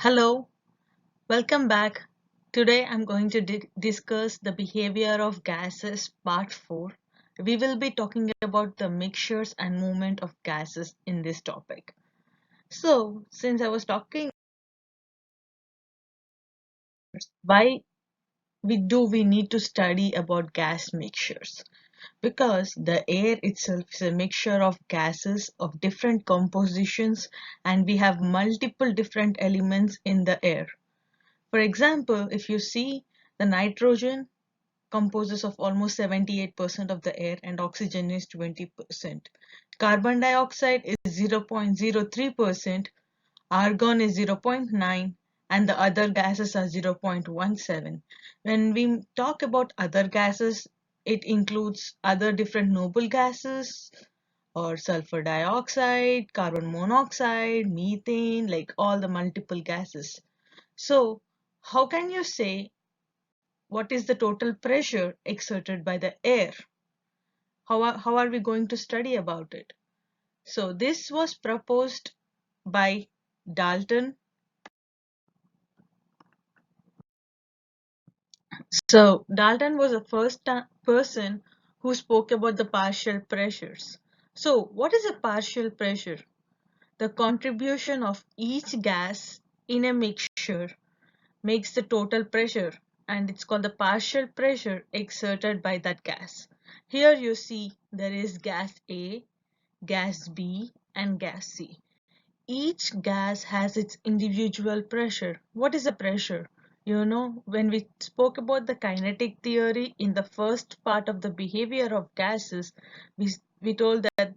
Hello, welcome back. Today I'm going to discuss the behavior of gases part 4. We will be talking about the mixtures and movement of gases in this topic. So, since I was talking, why we need to study about gas mixtures? Because the air itself is a mixture of gases of different compositions and we have multiple different elements in the air. For example, if you see the nitrogen composes of almost 78% of the air and oxygen is 20%. Carbon dioxide is 0.03%, argon is 0.9, and the other gases are 0.17. When we talk about other gases, it includes other different noble gases or sulfur dioxide, carbon monoxide, methane, like all the multiple gases. So, how can you say what is the total pressure exerted by the air? How are we going to study about it? So this was proposed by Dalton. So Dalton was the first person who spoke about the partial pressures. So what is a partial pressure? The contribution of each gas in a mixture makes the total pressure, and it's called the partial pressure exerted by that gas. Here you see there is gas A, gas B, and gas C. Each gas has its individual pressure. What is a pressure? When we spoke about the kinetic theory in the first part of the behavior of gases, we told that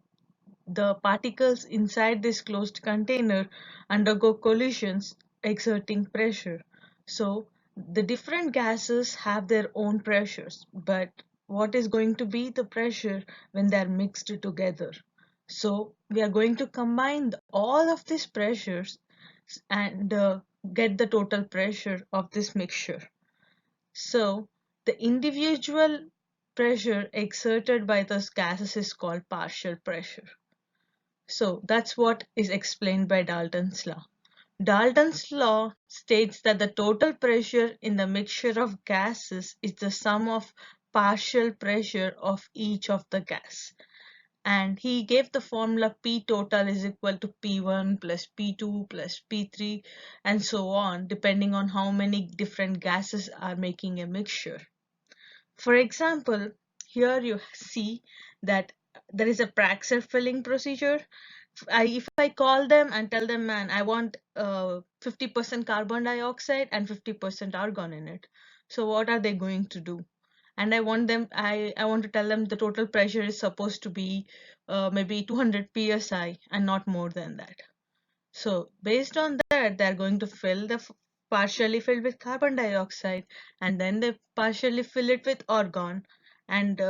the particles inside this closed container undergo collisions exerting pressure. So the different gases have their own pressures, but what is going to be the pressure when they are mixed together? So we are going to combine all of these pressures and get the total pressure of this mixture. So the individual pressure exerted by those gases is called partial pressure. So that's what is explained by Dalton's law. Dalton's law states that the total pressure in the mixture of gases is the sum of partial pressure of each of the gas. And he gave the formula P total is equal to P1 plus P2 plus P3 and so on, depending on how many different gases are making a mixture. For example, here you see that there is a Praxair filling procedure. If I call them and tell them, man, I want 50% carbon dioxide and 50% argon in it. So what are they going to do? And I want to tell them the total pressure is supposed to be maybe 200 psi and not more than that. So based on that, they're going to fill the partially filled with carbon dioxide and then they partially fill it with argon. And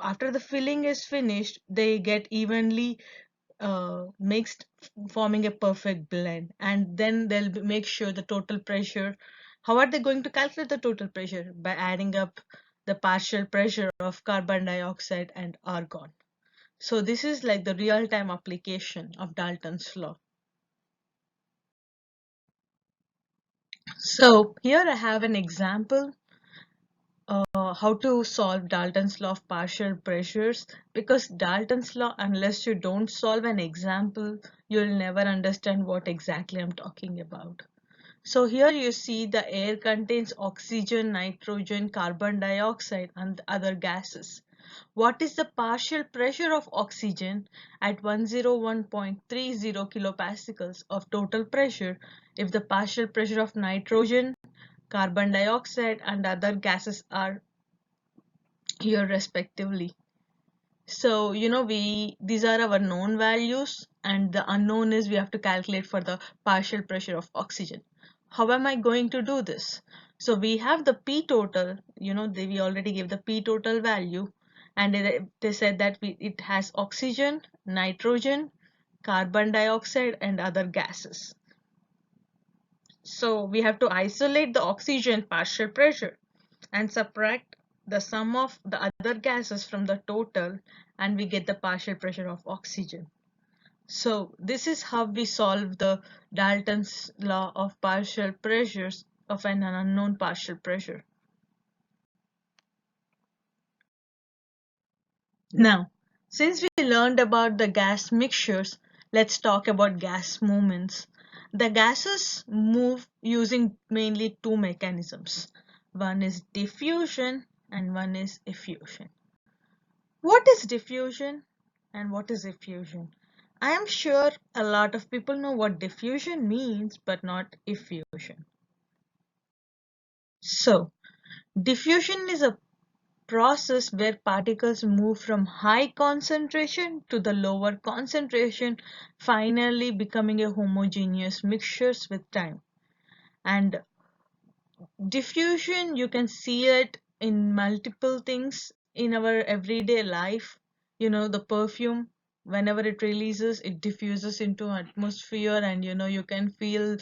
after the filling is finished, they get evenly mixed, forming a perfect blend. And then they'll make sure the total pressure. How are they going to calculate the total pressure? By adding up the partial pressure of carbon dioxide and argon. So this is like the real-time application of Dalton's law. So here I have an example how to solve Dalton's law of partial pressures, because Dalton's law, unless you don't solve an example, you'll never understand what exactly I'm talking about. So here you see the air contains oxygen, nitrogen, carbon dioxide and other gases. What is the partial pressure of oxygen at 101.30 kilopascals of total pressure if the partial pressure of nitrogen, carbon dioxide and other gases are here respectively? So these are our known values and the unknown is we have to calculate for the partial pressure of oxygen. How am I going to do this? So we have the P total, we already gave the P total value, and they said that it has oxygen, nitrogen, carbon dioxide and other gases. So we have to isolate the oxygen partial pressure and subtract the sum of the other gases from the total, and we get the partial pressure of oxygen. So this is how we solve the Dalton's law of partial pressures of an unknown partial pressure. Now, since we learned about the gas mixtures, let's talk about gas movements. The gases move using mainly two mechanisms. One is diffusion and one is effusion. What is diffusion and what is effusion? I am sure a lot of people know what diffusion means, but not effusion. So, diffusion is a process where particles move from high concentration to the lower concentration, finally becoming a homogeneous mixtures with time. And diffusion, you can see it in multiple things in our everyday life. You know, the perfume, whenever it releases, it diffuses into atmosphere, and you can feel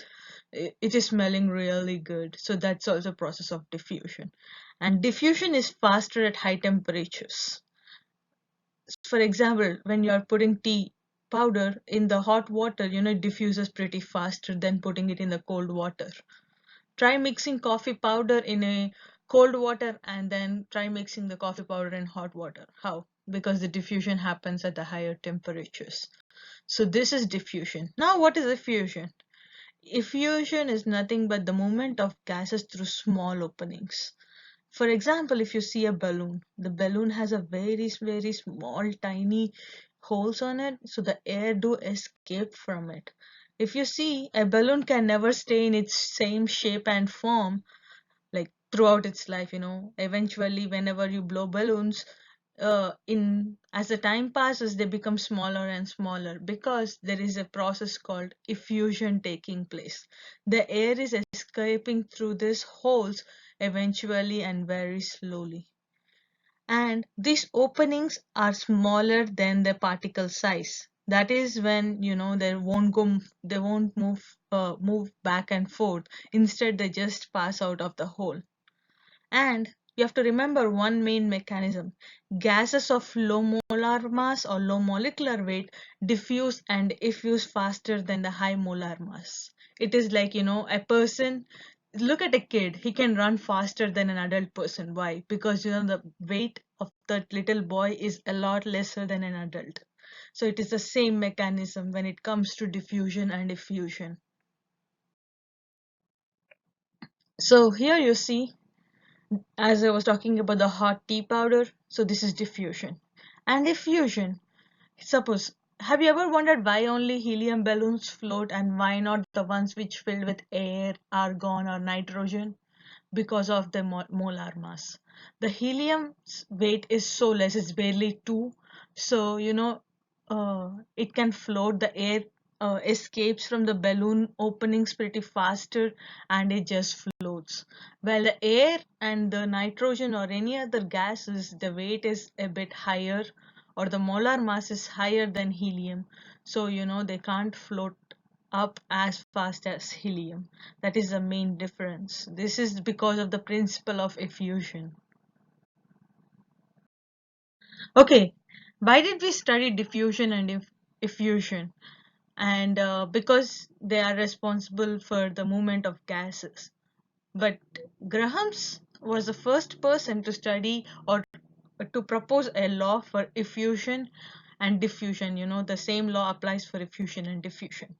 it is smelling really good. So that's also a process of diffusion. And diffusion is faster at high temperatures. For example, when you are putting tea powder in the hot water, it diffuses pretty faster than putting it in the cold water. Try mixing coffee powder in a cold water and then try mixing the coffee powder in hot water. How? Because the diffusion happens at the higher temperatures. So this is diffusion. Now what is effusion? Effusion is nothing but the movement of gases through small openings. For example, if you see a balloon, the balloon has a very small tiny holes on it, so the air do escape from it. If you see, a balloon can never stay in its same shape and form like throughout its life. Eventually whenever you blow balloons, in as the time passes they become smaller and smaller because there is a process called effusion taking place. The air is escaping through these holes eventually and very slowly, and these openings are smaller than the particle size. That is when they won't move back and forth. Instead they just pass out of the hole. And you have to remember one main mechanism. Gases of low molar mass or low molecular weight diffuse and effuse faster than the high molar mass. It is like, a person, look at a kid, he can run faster than an adult person. Why? Because, the weight of that little boy is a lot lesser than an adult. So it is the same mechanism when it comes to diffusion and effusion. So here you see, as I was talking about the hot tea powder, so this is diffusion. And effusion, suppose, have you ever wondered why only helium balloons float and why not the ones which filled with air, argon, or nitrogen? Because of the molar mass. The helium's weight is so less, it's barely 2. So, it can float. The air escapes from the balloon openings pretty faster and it just floats. While the air and the nitrogen or any other gases, the weight is a bit higher or the molar mass is higher than helium. So, they can't float up as fast as helium. That is the main difference. This is because of the principle of effusion. Okay, why did we study diffusion and effusion? And because they are responsible for the movement of gases. But Grahams was the first person to study or to propose a law for effusion and diffusion. The same law applies for effusion and diffusion.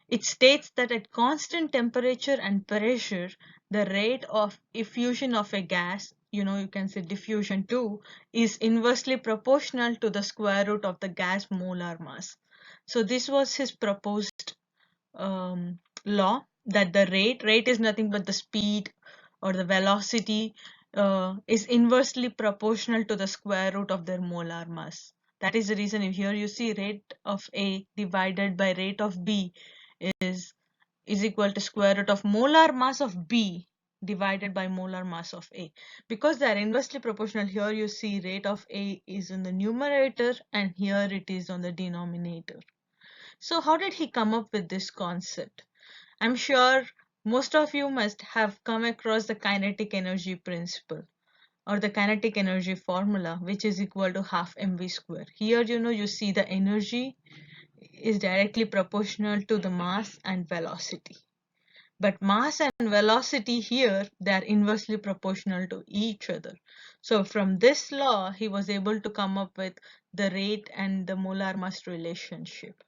It states that at constant temperature and pressure, the rate of effusion of a gas, you can say diffusion too, is inversely proportional to the square root of the gas molar mass. So this was his proposed law, that the rate is nothing but the speed or the velocity, is inversely proportional to the square root of their molar mass. That is the reason if here you see rate of A divided by rate of B is equal to square root of molar mass of B divided by molar mass of A. Because they are inversely proportional, here you see rate of A is in the numerator and here it is on the denominator. So how did he come up with this concept? I'm sure most of you must have come across the kinetic energy principle or the kinetic energy formula, which is equal to half mv square. Here, you see the energy is directly proportional to the mass and velocity. But mass and velocity here, they are inversely proportional to each other. So from this law, he was able to come up with the rate and the molar mass relationship.